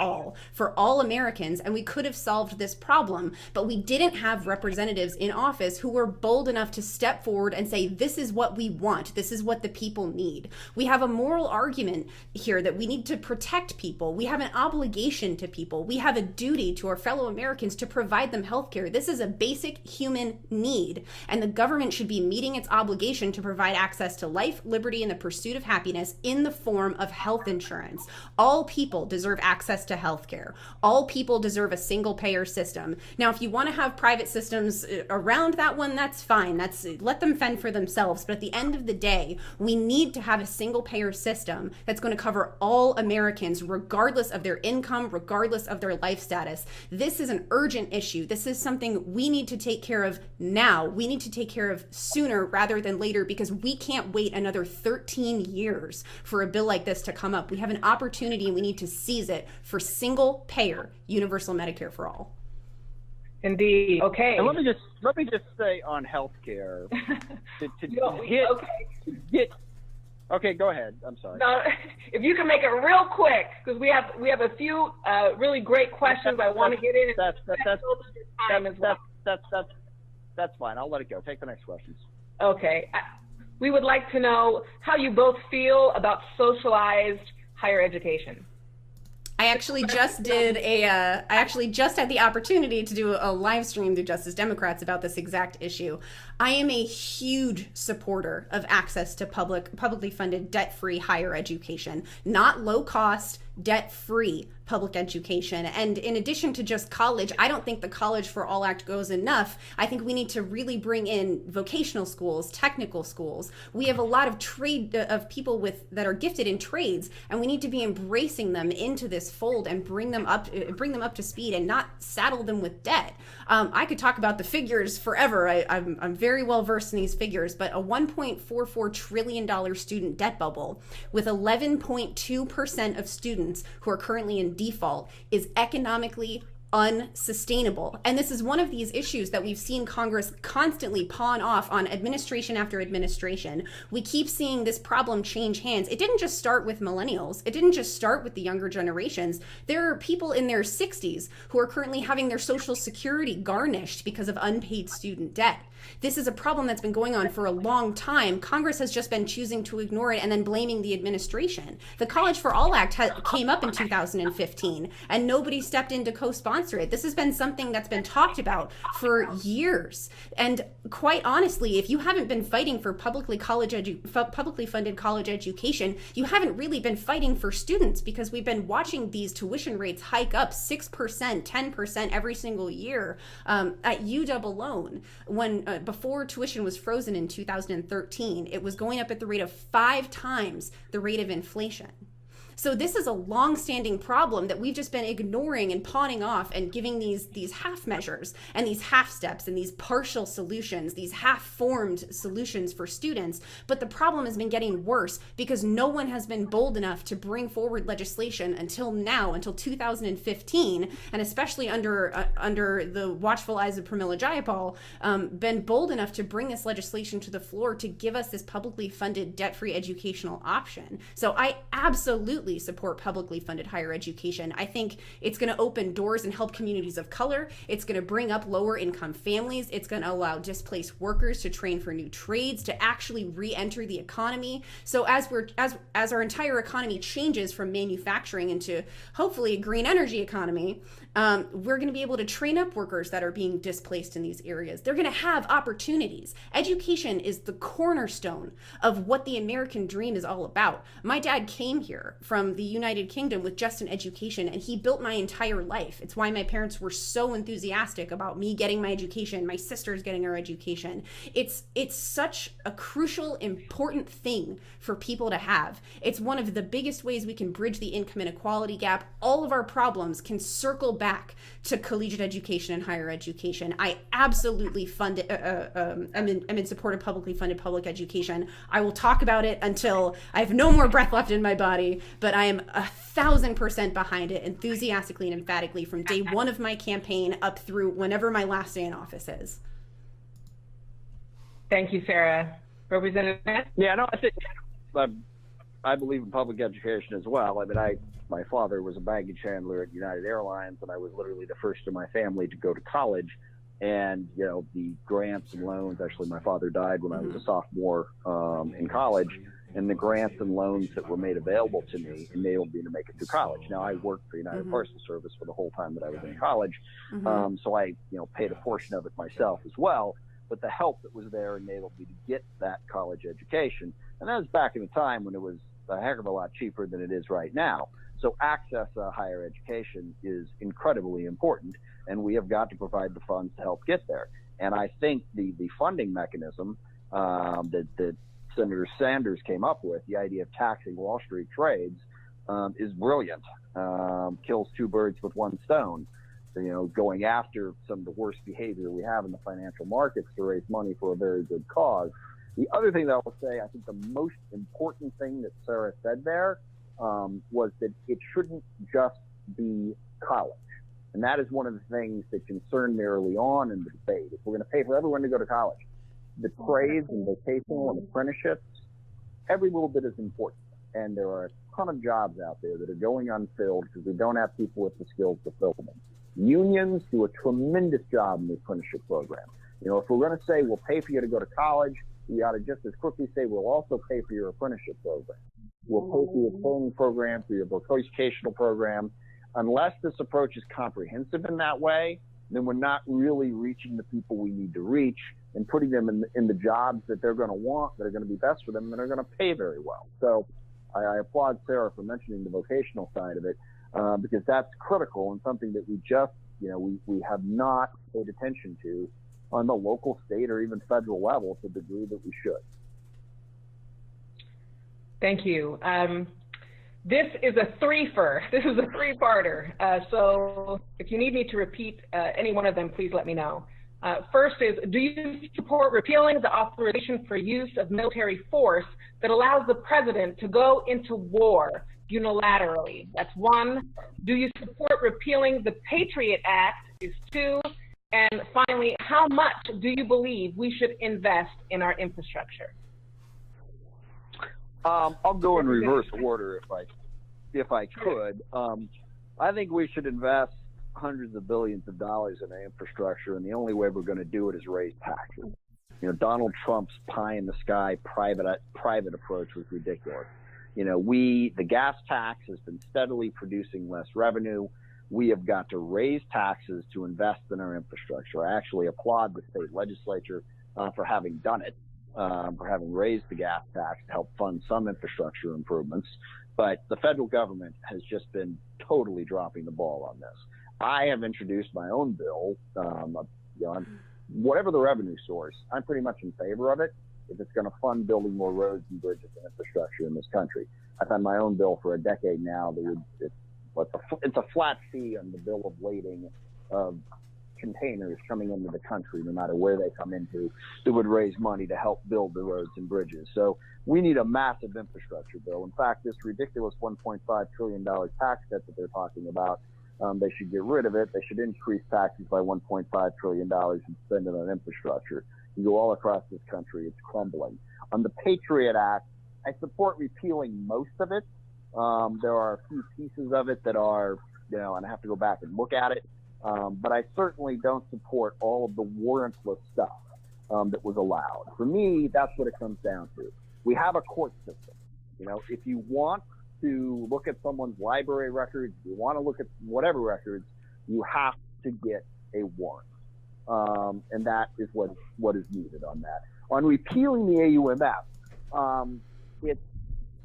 all Americans, and we could have solved this problem. But we didn't have representatives in office who were bold enough to step forward and say, this is what what we want. This is what the people need. We have a moral argument here that we need to protect people. We have an obligation to people. We have a duty to our fellow Americans to provide them health care. This is a basic human need, and the government should be meeting its obligation to provide access to life, liberty, and the pursuit of happiness in the form of health insurance. All people deserve access to health care. All people deserve a single payer system. Now, if you want to have private systems around that one, that's fine. Let them fend for themselves. But at the end of the day, we need to have a single payer system that's going to cover all Americans, regardless of their income, regardless of their life status. This is an urgent issue. This is something we need to take care of now. We need to take care of sooner rather than later, because we can't wait another 13 years for a bill like this to come up. We have an opportunity and we need to seize it for single payer universal Medicare for all. Indeed. Okay. And let me just say on healthcare. Okay, go ahead. I'm sorry. No, if you can make it real quick, because we have a few really great questions I want to get in. That's fine. I'll let it go. Take the next questions. Okay. We would like to know how you both feel about socialized higher education. I actually just had the opportunity to do a live stream through Justice Democrats about this exact issue. I am a huge supporter of access to publicly funded, debt-free higher education, not low-cost, debt-free public education. And in addition to just college, I don't think the College for All Act goes enough. I think we need to really bring in vocational schools, technical schools. We have a lot of people that are gifted in trades, and we need to be embracing them into this fold and bring them up to speed and not saddle them with debt. I could talk about the figures forever. I'm very well versed in these figures, but a $1.44 trillion student debt bubble with 11.2% of students who are currently in default is economically unsustainable. And this is one of these issues that we've seen Congress constantly pawn off on administration after administration. We keep seeing this problem change hands. It didn't just start with millennials. It didn't just start with the younger generations. There are people in their 60s who are currently having their Social Security garnished because of unpaid student debt. This is a problem that's been going on for a long time. Congress has just been choosing to ignore it and then blaming the administration. The College for All Act came up in 2015, and nobody stepped in to co-sponsor it. This has been something that's been talked about for years. And quite honestly, if you haven't been fighting for publicly funded college education, you haven't really been fighting for students, because we've been watching these tuition rates hike up 6%, 10% every single year at UW alone. When before tuition was frozen in 2013, it was going up at the rate of 5 times the rate of inflation. So this is a long-standing problem that we've just been ignoring and pawning off and giving these half measures and these half steps and these partial solutions, these half-formed solutions for students. But the problem has been getting worse because no one has been bold enough to bring forward legislation until now, until 2015, and especially under the watchful eyes of Pramila Jayapal, been bold enough to bring this legislation to the floor to give us this publicly funded, debt-free educational option. So I absolutely support publicly funded higher education. I think it's going to open doors and help communities of color. It's going to bring up lower income families. It's going to allow displaced workers to train for new trades, to actually re-enter the economy. So as our entire economy changes from manufacturing into hopefully a green energy economy, we're going to be able to train up workers that are being displaced in these areas. They're going to have opportunities. Education is the cornerstone of what the American dream is all about. My dad came here from the United Kingdom with just an education, and he built my entire life. It's why my parents were so enthusiastic about me getting my education, my sisters getting her education. It's such a crucial, important thing for people to have. It's one of the biggest ways we can bridge the income inequality gap. All of our problems can circle back to collegiate education and higher education. I absolutely I'm in support of publicly funded public education. I will talk about it until I have no more breath left in my body, but I am 1,000% behind it, enthusiastically and emphatically, from day one of my campaign up through whenever my last day in office is. Thank you, Sarah. Representative Smith? Yeah, no, I think I believe in public education as well. I mean, my father was a baggage handler at United Airlines, and I was literally the first in my family to go to college. And, you know, the grants and loans, actually my father died when I was a sophomore in college, and the grants and loans that were made available to me enabled me to make it through college. Now, I worked for United Parcel Service for the whole time that I was in college, so I, you know, paid a portion of it myself as well, but the help that was there enabled me to get that college education. And that was back in a time when it was a heck of a lot cheaper than it is right now. So access to higher education is incredibly important, and we have got to provide the funds to help get there. And I think the funding mechanism that Senator Sanders came up with, the idea of taxing Wall Street trades, is brilliant. Kills two birds with one stone. So, you know, going after some of the worst behavior we have in the financial markets to raise money for a very good cause. The other thing that I'll say, I think the most important thing that Sarah said there was that it shouldn't just be college. And that is one of the things that concerned me early on in the debate. If we're going to pay for everyone to go to college, the trades and vocational and apprenticeships, every little bit is important. And there are a ton of jobs out there that are going unfilled because we don't have people with the skills to fill them. Unions do a tremendous job in the apprenticeship program. You know, if we're going to say we'll pay for you to go to college, we ought to just as quickly say we'll also pay for your apprenticeship program. We'll pay for your training program, for your vocational program. Unless this approach is comprehensive in that way, then we're not really reaching the people we need to reach and putting them in the jobs that they're going to want, that are going to be best for them, and are going to pay very well. So I applaud Sarah for mentioning the vocational side of it, because that's critical and something that we just, you know, we have not paid attention to on the local, state, or even federal level to the degree that we should. Thank you. This is a threefer. This is a three-parter. So if you need me to repeat any one of them, please let me know. First is, do you support repealing the authorization for use of military force that allows the president to go into war unilaterally? That's one. Do you support repealing the Patriot Act? Is two. And finally, how much do you believe we should invest in our infrastructure? I'll go in reverse order if I could. I think we should invest hundreds of billions of dollars in our infrastructure, and the only way we're going to do it is raise taxes. You know, Donald Trump's pie in the sky private approach was ridiculous. You know, the gas tax has been steadily producing less revenue. We have got to raise taxes to invest in our infrastructure. I actually applaud the state legislature for having done it, for having raised the gas tax to help fund some infrastructure improvements. But the federal government has just been totally dropping the ball on this. I have introduced my own bill, you know, whatever the revenue source, I'm pretty much in favor of it if it's going to fund building more roads and bridges and infrastructure in this country. I've had my own bill for a decade now that it's a flat fee on the bill of lading of containers coming into the country, no matter where they come into, that would raise money to help build the roads and bridges. So we need a massive infrastructure bill. In fact, this ridiculous $1.5 trillion tax cut that they're talking about, they should get rid of it. They should increase taxes by $1.5 trillion and spend it on infrastructure. You go all across this country, it's crumbling. On the Patriot Act, I support repealing most of it. There are a few pieces of it that are, you know, and I have to go back and look at it. But I certainly don't support all of the warrantless stuff that was allowed. For me, that's what it comes down to. We have a court system. You know, if you want to look at someone's library records, you want to look at whatever records, you have to get a warrant. And that is what is needed on that. On repealing the AUMF,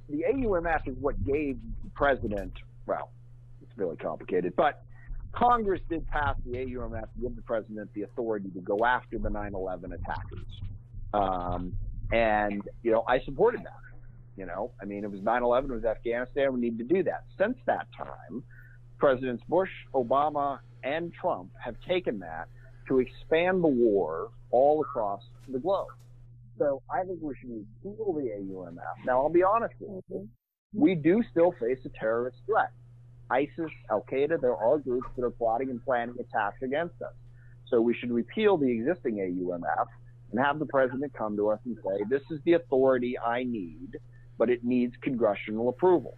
the AUMF is what gave the president, well, it's really complicated, but Congress did pass the AUMF to give the president the authority to go after the 9/11 attackers. And, you know, I supported that. You know, I mean, it was 9/11, it was Afghanistan, we need to do that. Since that time, Presidents Bush, Obama, and Trump have taken that to expand the war all across the globe. So I think we should repeal the AUMF. Now, I'll be honest with you, we do still face a terrorist threat. ISIS, Al-Qaeda, there are groups that are plotting and planning attacks against us. So we should repeal the existing AUMF and have the president come to us and say, this is the authority I need, but it needs congressional approval.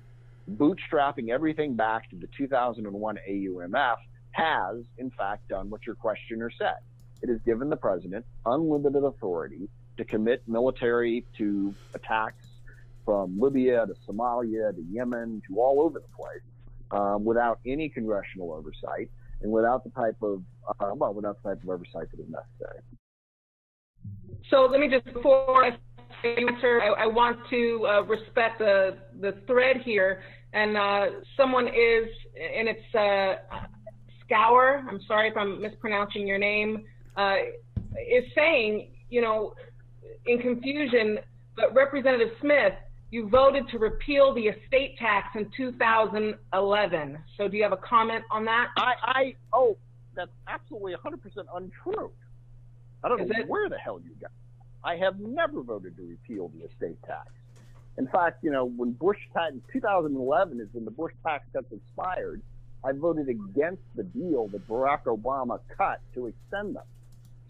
Bootstrapping everything back to the 2001 AUMF has, in fact, done what your questioner said. it has given the president unlimited authority to commit military to attacks from Libya to Somalia to Yemen to all over the place, without any congressional oversight and without the type of oversight that is necessary. So let me just, before I answer, I want to respect the thread here, and someone is, and it's Scour, I'm sorry if I'm mispronouncing your name, is saying, you know, in confusion, but Representative Smith, you voted to repeal the estate tax in 2011. So do you have a comment on that? Oh, that's absolutely 100% untrue. I don't know where the hell you got it. I have never voted to repeal the estate tax. In fact, you know, when in 2011 is when the Bush tax cuts expired, I voted against the deal that Barack Obama cut to extend them.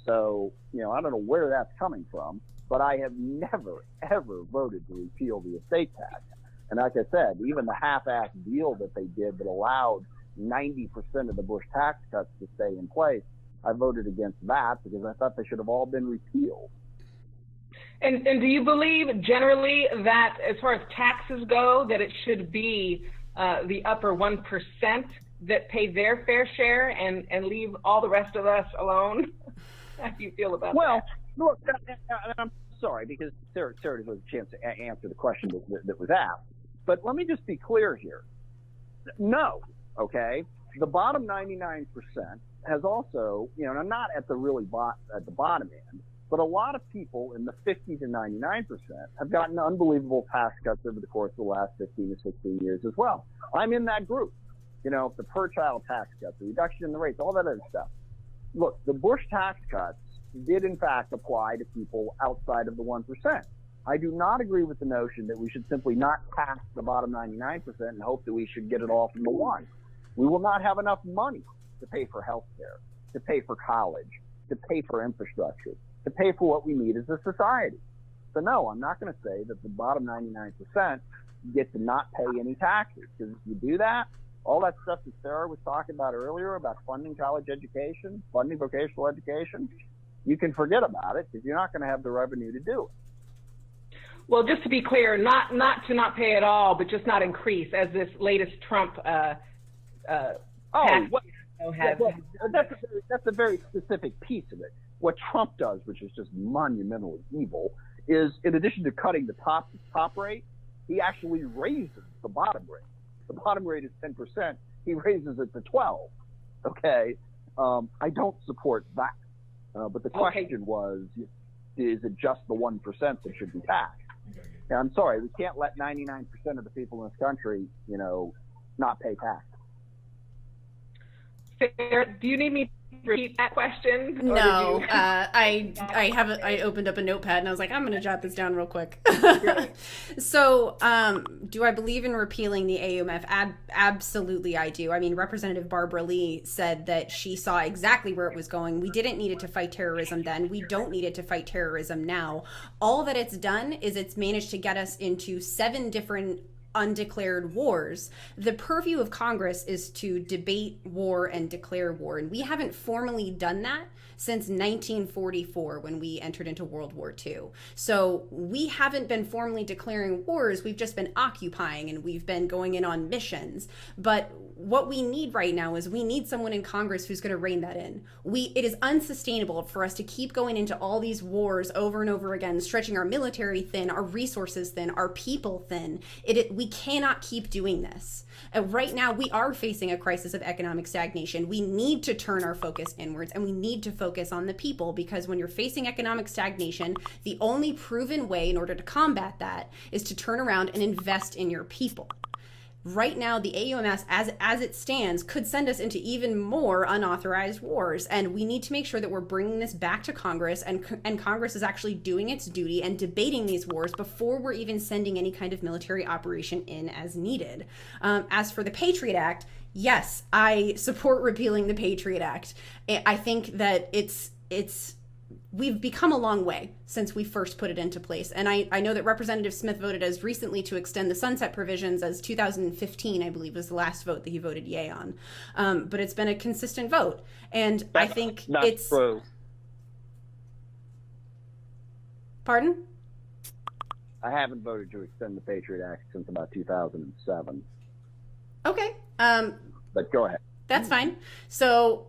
So, you know, I don't know where that's coming from, but I have never, ever voted to repeal the estate tax. And like I said, even the half-assed deal that they did that allowed 90% of the Bush tax cuts to stay in place, I voted against that because I thought they should have all been repealed. And do you believe generally that as far as taxes go, that it should be the upper 1% that pay their fair share and leave all the rest of us alone? How do you feel about that? Well, look, I'm sorry, because Sarah doesn't have a chance to answer the question that was asked. But let me just be clear here. No, okay? The bottom 99% has also, you know, not at the at the bottom end, but a lot of people in the 50 to 99% have gotten unbelievable tax cuts over the course of the last 15 to 16 years as well. I'm in that group. You know, the per-child tax cuts, the reduction in the rates, all that other stuff. Look, the Bush tax cuts did in fact apply to people outside of the 1%. I do not agree with the notion that we should simply not tax the bottom 99% and hope that we should get it all from the one. We will not have enough money to pay for health care, to pay for college, to pay for infrastructure, to pay for what we need as a society. So no, I'm not going to say that the bottom 99% get to not pay any taxes, because if you do that, all that stuff that Sarah was talking about earlier about funding college education, funding vocational education, you can forget about it because you're not going to have the revenue to do it. Well, just to be clear, not to not pay at all, but just not increase, as this latest Trump tax. That's a very specific piece of it. What Trump does, which is just monumentally evil, is in addition to cutting the top rate, he actually raises the bottom rate. The bottom rate is 10%. He raises it to 12. Okay, I don't support that. But the question was, is it just the 1% that should be taxed? And I'm sorry, we can't let 99% of the people in this country, you know, not pay tax. Sarah, do you need me to repeat that question? No, I opened up a notepad and I was like, I'm going to jot this down real quick. So, do I believe in repealing the AUMF? Absolutely, I do. I mean, Representative Barbara Lee said that she saw exactly where it was going. We didn't need it to fight terrorism then. We don't need it to fight terrorism now. All that it's done is it's managed to get us into 7 different undeclared wars. The purview of Congress is to debate war and declare war, and we haven't formally done that since 1944 when we entered into World War II. So we haven't been formally declaring wars, we've just been occupying and we've been going in on missions. But what we need right now is we need someone in Congress who's going to rein that in. It is unsustainable for us to keep going into all these wars over and over again, stretching our military thin, our resources thin, our people thin. We cannot keep doing this. Right now, we are facing a crisis of economic stagnation. We need to turn our focus inwards, and we need to focus on the people, because when you're facing economic stagnation, the only proven way in order to combat that is to turn around and invest in your people. Right now, the AUMS, as it stands, could send us into even more unauthorized wars, and we need to make sure that we're bringing this back to Congress, and Congress is actually doing its duty and debating these wars before we're even sending any kind of military operation in as needed. As for the Patriot Act, yes, I support repealing the Patriot Act. I think that we've become a long way since we first put it into place. And I know that Representative Smith voted as recently to extend the sunset provisions as 2015, I believe, was the last vote that he voted yay on. But it's been a consistent vote. And I think not true. Pardon? I haven't voted to extend the Patriot Act since about 2007. Okay. But go ahead. That's fine. So,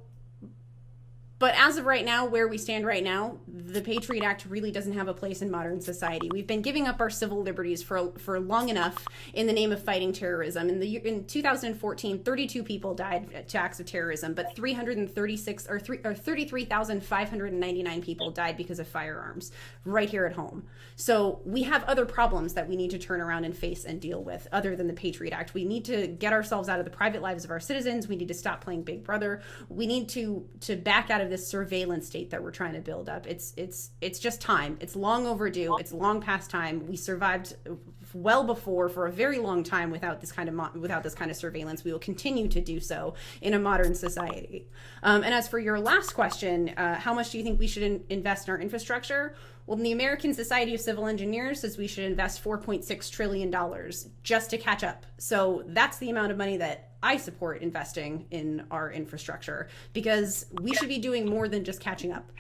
but as of right now, where we stand right now, the Patriot Act really doesn't have a place in modern society. We've been giving up our civil liberties for long enough in the name of fighting terrorism. In 2014, 32 people died to acts of terrorism, but 33,599 people died because of firearms right here at home. So we have other problems that we need to turn around and face and deal with other than the Patriot Act. We need to get ourselves out of the private lives of our citizens. We need to stop playing Big Brother. We need to back out of this surveillance state that we're trying to build up. It's just time. It's long overdue. It's long past time. We survived well before for a very long time without this kind of surveillance. We will continue to do so in a modern society. And as for your last question, how much do you think we should invest in our infrastructure? Well, the American Society of Civil Engineers says we should invest $4.6 trillion just to catch up. So that's the amount of money that I support investing in our infrastructure, because we should be doing more than just catching up.